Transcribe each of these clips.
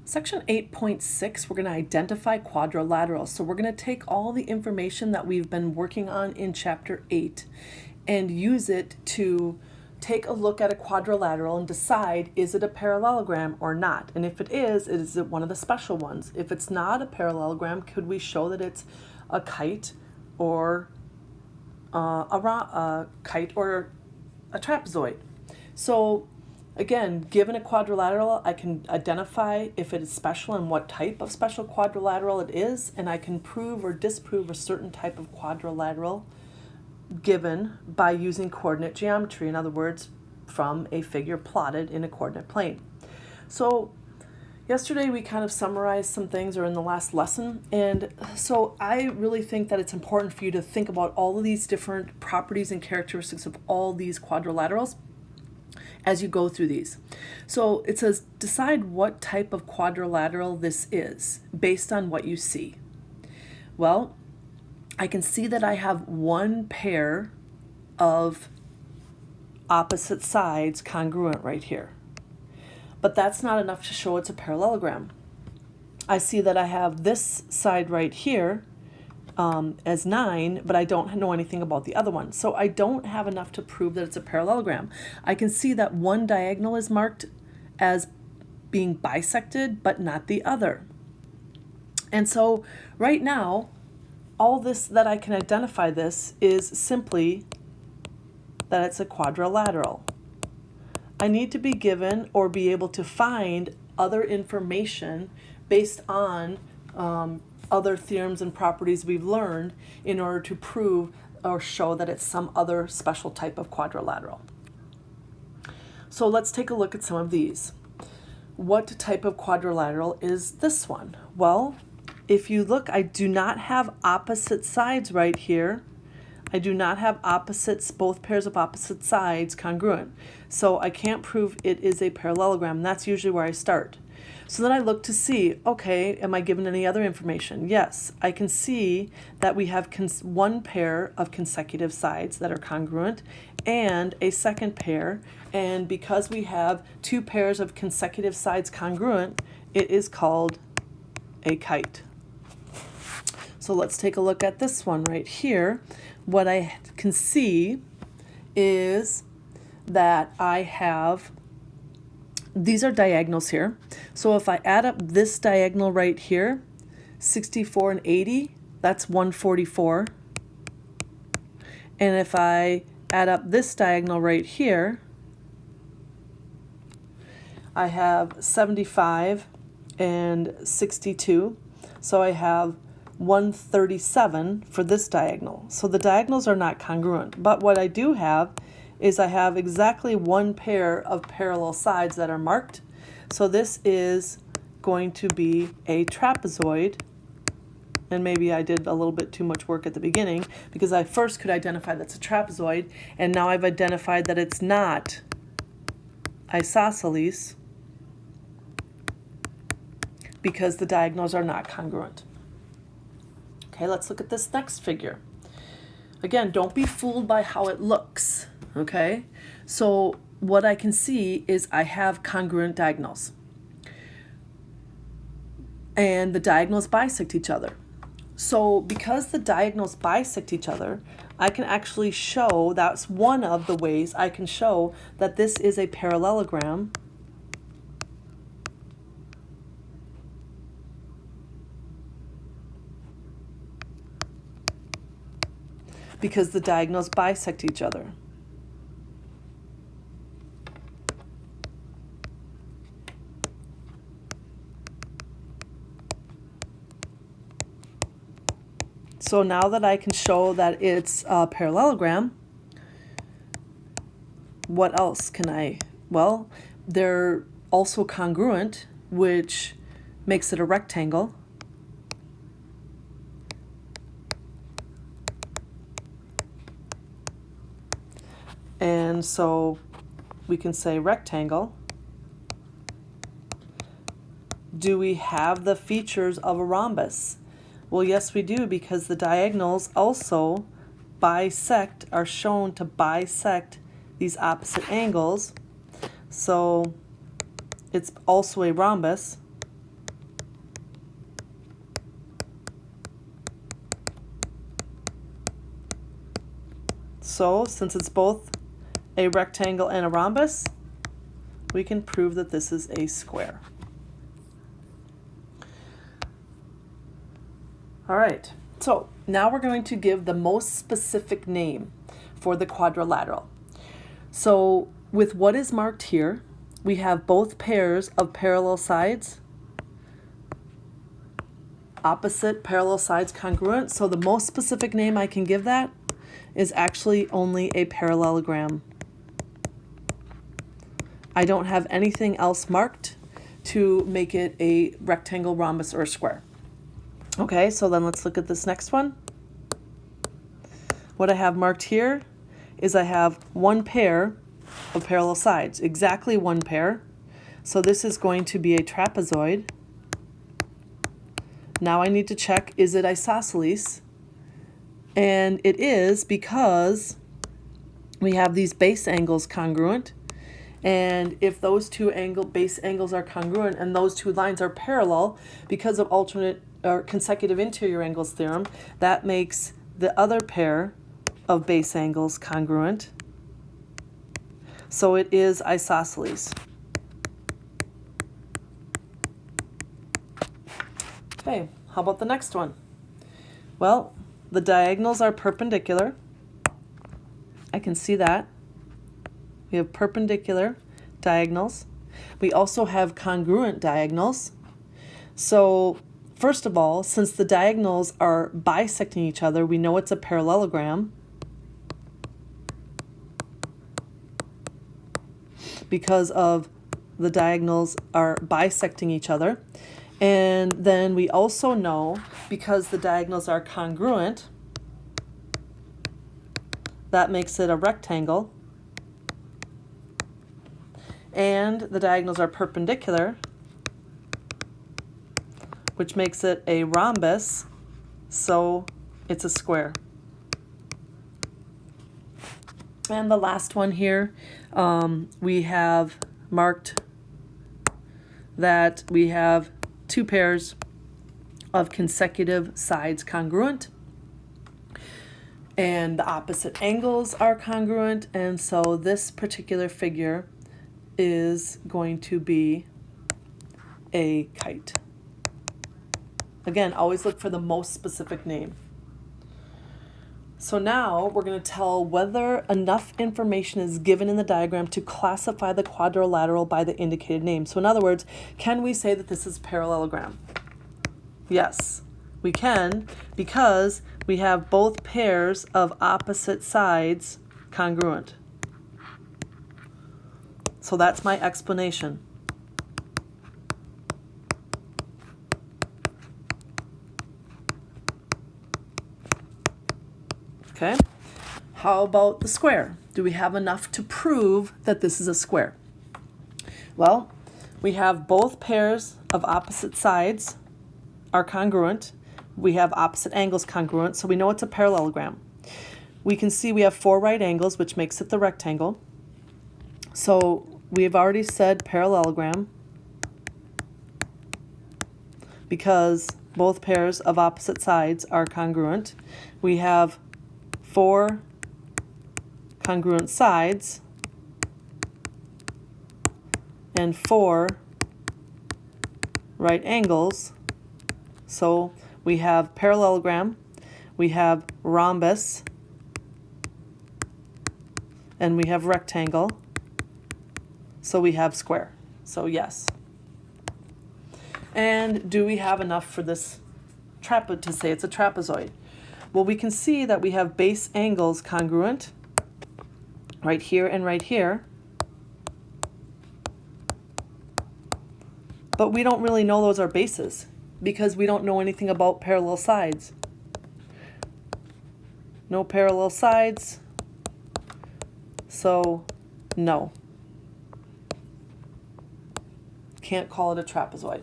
Section 8.6, we're going to identify quadrilaterals. So we're going to take all the information that we've been working on in Chapter 8 and use it to take a look at a quadrilateral and decide, is it a parallelogram or not? And if it is it one of the special ones? If it's not a parallelogram, could we show that it's a kite or a trapezoid? So again, given a quadrilateral, I can identify if it is special and what type of special quadrilateral it is, and I can prove or disprove a certain type of quadrilateral given by using coordinate geometry, in other words, from a figure plotted in a coordinate plane. So yesterday we kind of summarized some things, or in the last lesson, and so I really think that it's important for you to think about all of these different properties and characteristics of all these quadrilaterals as you go through these. So it says, decide what type of quadrilateral this is based on what you see. Well, I can see that I have one pair of opposite sides congruent right here. But that's not enough to show it's a parallelogram. I see that I have this side right here as 9, but I don't know anything about the other one. So I don't have enough to prove that it's a parallelogram. I can see that one diagonal is marked as being bisected, but not the other. And so right now, all this that I can identify this is simply that it's a quadrilateral. I need to be given or be able to find other information based on other theorems and properties we've learned in order to prove or show that it's some other special type of quadrilateral. So let's take a look at some of these. What type of quadrilateral is this one? Well, if you look, I do not have opposite sides right here. I do not have both pairs of opposite sides congruent. So I can't prove it is a parallelogram. That's usually where I start. So then I look to see, okay, am I given any other information? Yes, I can see that we have one pair of consecutive sides that are congruent and a second pair. And because we have two pairs of consecutive sides congruent, it is called a kite. So let's take a look at this one right here. What I can see is that I have, these are diagonals here. So if I add up this diagonal right here, 64 and 80, that's 144. And if I add up this diagonal right here, I have 75 and 62. So I have 137 for this diagonal. So the diagonals are not congruent, but what I do have is I have exactly one pair of parallel sides that are marked. So this is going to be a trapezoid, and maybe I did a little bit too much work at the beginning because I first could identify that's a trapezoid, and now I've identified that it's not isosceles because the diagonals are not congruent. Okay, let's look at this next figure. Again, don't be fooled by how it looks, okay? So what I can see is I have congruent diagonals. And the diagonals bisect each other. So because the diagonals bisect each other, I can actually show, that's one of the ways I can show that this is a parallelogram because the diagonals bisect each other. So now that I can show that it's a parallelogram, what else can I? Well, they're also congruent, which makes it a rectangle. And so we can say rectangle. Do we have the features of a rhombus? Well, yes, we do, because the diagonals also bisect, are shown to bisect these opposite angles. So it's also a rhombus. So since it's both a rectangle and a rhombus, we can prove that this is a square. All right, so now we're going to give the most specific name for the quadrilateral. So with what is marked here, we have both pairs of parallel sides, opposite parallel sides congruent. So the most specific name I can give that is actually only a parallelogram. I don't have anything else marked to make it a rectangle, rhombus, or a square. Okay, so then let's look at this next one. What I have marked here is I have one pair of parallel sides, exactly one pair. So this is going to be a trapezoid. Now I need to check, is it isosceles? And it is, because we have these base angles congruent. And if those two base angles are congruent and those two lines are parallel, because of alternate or consecutive interior angles theorem, that makes the other pair of base angles congruent. So it is isosceles. Okay, how about the next one? Well, the diagonals are perpendicular. I can see that. We have perpendicular diagonals. We also have congruent diagonals. So first of all, since the diagonals are bisecting each other, we know it's a parallelogram because of the diagonals are bisecting each other. And then we also know, because the diagonals are congruent, that makes it a rectangle. And the diagonals are perpendicular, which makes it a rhombus, so it's a square. And the last one here, we have marked that we have two pairs of consecutive sides congruent, and the opposite angles are congruent, and so this particular figure is going to be a kite. Again, always look for the most specific name. So now we're going to tell whether enough information is given in the diagram to classify the quadrilateral by the indicated name. So in other words, can we say that this is parallelogram? Yes, we can, because we have both pairs of opposite sides congruent. So that's my explanation. Okay, how about the square? Do we have enough to prove that this is a square? Well, we have both pairs of opposite sides are congruent. We have opposite angles congruent, so we know it's a parallelogram. We can see we have 4 right angles, which makes it the rectangle. So we've already said parallelogram because both pairs of opposite sides are congruent. We have 4 congruent sides and 4 right angles. So we have parallelogram, we have rhombus, and we have rectangle. So we have square. So yes. And do we have enough for this to say it's a trapezoid? Well, we can see that we have base angles congruent right here and right here. But we don't really know those are bases because we don't know anything about parallel sides. No parallel sides, so no. Can't call it a trapezoid.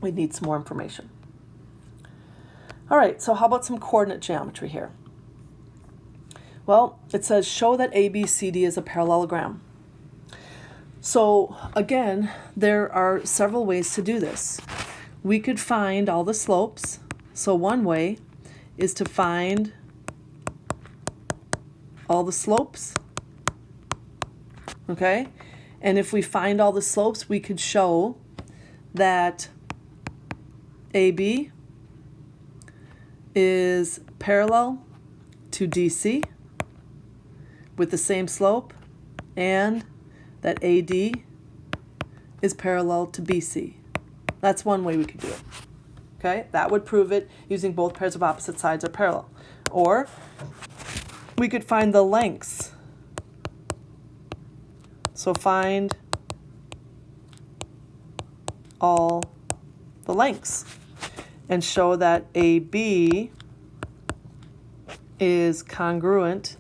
We need some more information. All right, so how about some coordinate geometry here? Well, it says show that ABCD is a parallelogram. So again, there are several ways to do this. We could find all the slopes. So one way is to find all the slopes, okay? And if we find all the slopes, we could show that AB is parallel to DC with the same slope, and that AD is parallel to BC. That's one way we could do it. Okay, that would prove it using both pairs of opposite sides are parallel. Or we could find the lengths. So find all the lengths and show that AB is congruent.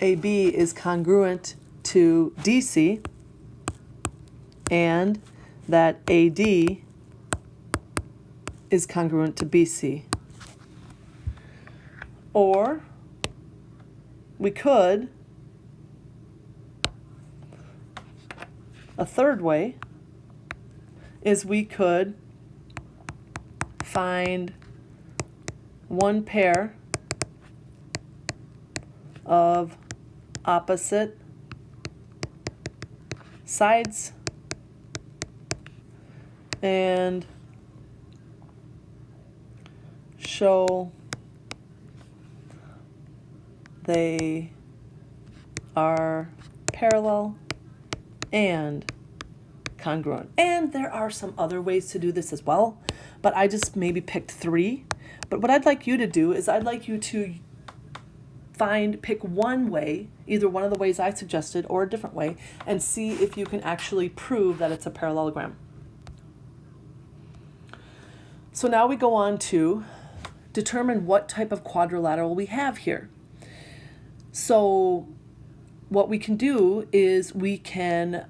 AB is congruent to DC, and that AD is congruent to BC. Or we could, a third way is we could find one pair of opposite sides and show they are parallel and congruent. And there are some other ways to do this as well, but I just maybe picked 3. But what I'd like you to do is I'd like you to pick one way, either one of the ways I suggested or a different way, and see if you can actually prove that it's a parallelogram. So now we go on to determine what type of quadrilateral we have here. So what we can do is we can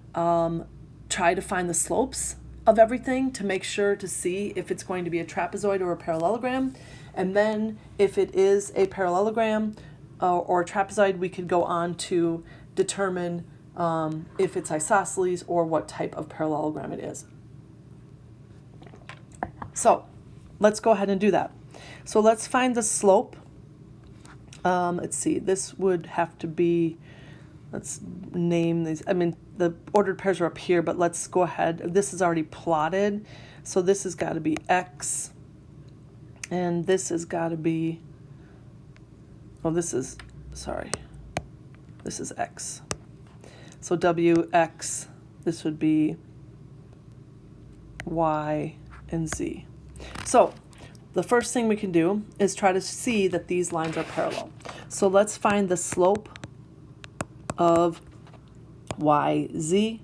try to find the slopes of everything to make sure to see if it's going to be a trapezoid or a parallelogram. And then if it is a parallelogram or a trapezoid, we could go on to determine if it's isosceles or what type of parallelogram it is. So let's go ahead and do that. So let's find the slope. Let's see, this would have to be, let's name these. I mean, the ordered pairs are up here, but let's go ahead. This is already plotted. So this has got to be X. And this has got to be, oh, this is X. So WX, this would be Y and Z. So the first thing we can do is try to see that these lines are parallel. So let's find the slope of YZ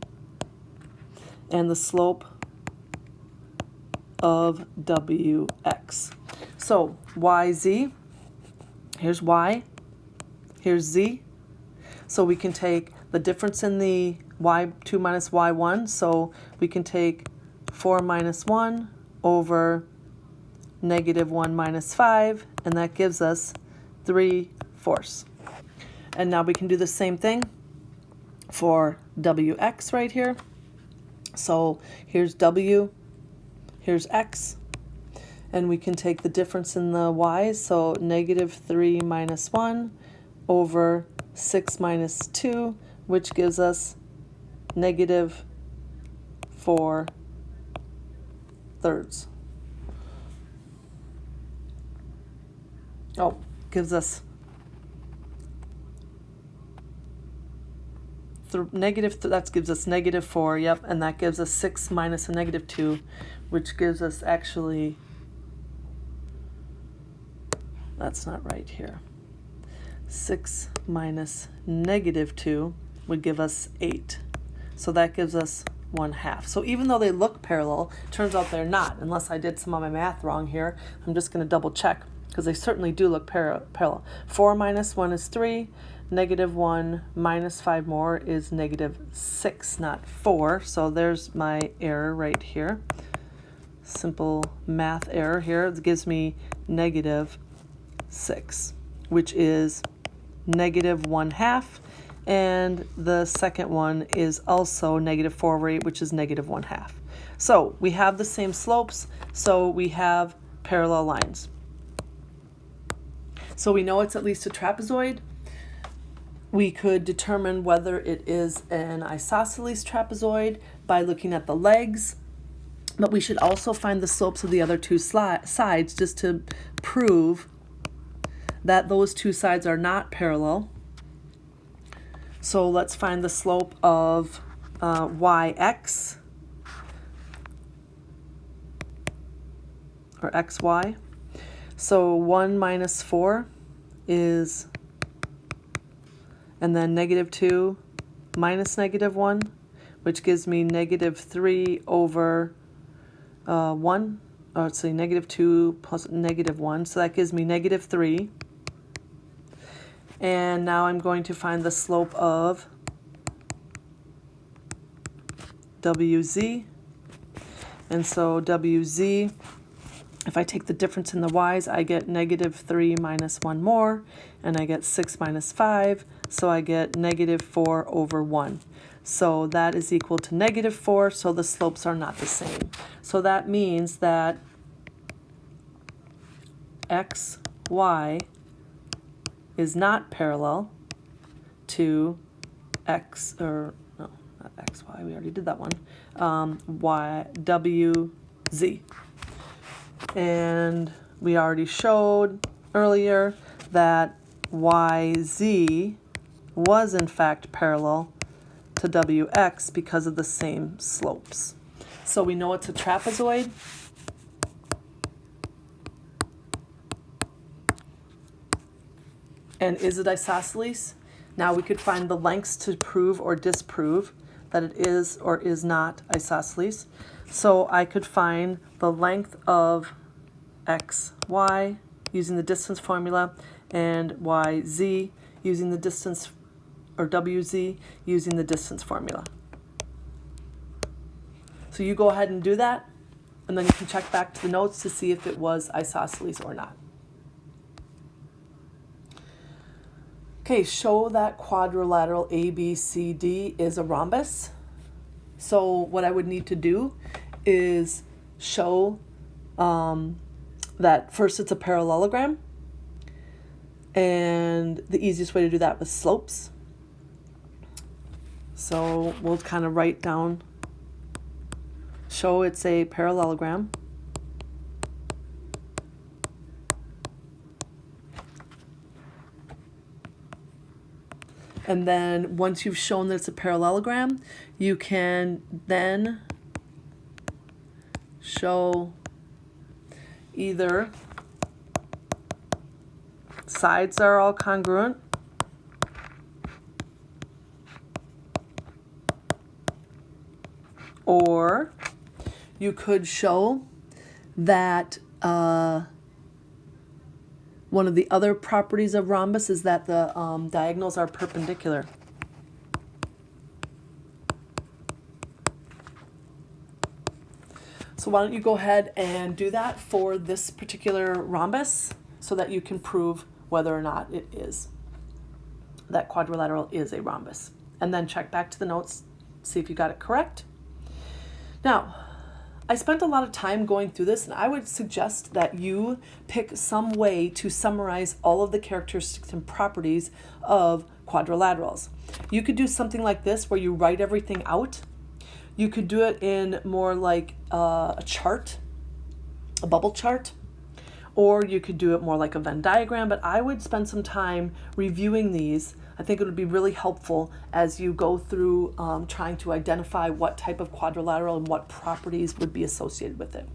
and the slope of WX. So YZ, here's Y, here's Z. So we can take the difference in the Y2 minus Y1. So we can take 4 minus 1 over -1 minus 5, and that gives us 3/4. And now we can do the same thing for WX right here. So here's W, here's X, and we can take the difference in the Y's, so -3 minus 1 over 6 minus 2, which gives us -4/3. Oh, gives us that gives us -4, yep, and that gives us 6 minus a -2, which gives us actually, that's not right here. 6 minus -2 would give us 8. So that gives us 1/2. So even though they look parallel, turns out they're not, unless I did some of my math wrong here. I'm just going to double check, because they certainly do look parallel. 4 minus 1 is 3. -1 minus 5 more is -6, not 4. So there's my error right here. Simple math error here. It gives me -6, which is -1/2. And the second one is also -4/8, which is -1/2. So we have the same slopes, so we have parallel lines. So we know it's at least a trapezoid. We could determine whether it is an isosceles trapezoid by looking at the legs, but we should also find the slopes of the other two sides just to prove that those two sides are not parallel. So let's find the slope of yx, or xy. So 1 minus 4 is, and then -2 minus -1, which gives me -3 over 1. Or let's say -2 plus -1. So that gives me -3. And now I'm going to find the slope of WZ. And so WZ, if I take the difference in the y's, I get -3 minus 1 more, and I get 6 minus 5, so I get -4 over 1. So that is equal to -4, so the slopes are not the same. So that means that XY is not parallel to X, or no, not XY, we already did that one, WZ. And we already showed earlier that YZ was in fact parallel to WX because of the same slopes. So we know it's a trapezoid. And is it isosceles? Now we could find the lengths to prove or disprove that it is or is not isosceles. So I could find the length of XY using the distance formula and YZ using the distance, or WZ using the distance formula. So you go ahead and do that, and then you can check back to the notes to see if it was isosceles or not. Okay, show that quadrilateral ABCD is a rhombus. So what I would need to do is show that first it's a parallelogram, and the easiest way to do that was slopes. So we'll kind of write down, show it's a parallelogram. And then once you've shown that it's a parallelogram, you can then show either sides are all congruent, or you could show that one of the other properties of rhombus is that the diagonals are perpendicular. So why don't you go ahead and do that for this particular rhombus so that you can prove whether or not it is, that quadrilateral is a rhombus. And then check back to the notes, see if you got it correct. Now, I spent a lot of time going through this, and I would suggest that you pick some way to summarize all of the characteristics and properties of quadrilaterals. You could do something like this where you write everything out. You could do it in more like a chart, a bubble chart, or you could do it more like a Venn diagram, but I would spend some time reviewing these. I think it would be really helpful as you go through trying to identify what type of quadrilateral and what properties would be associated with it.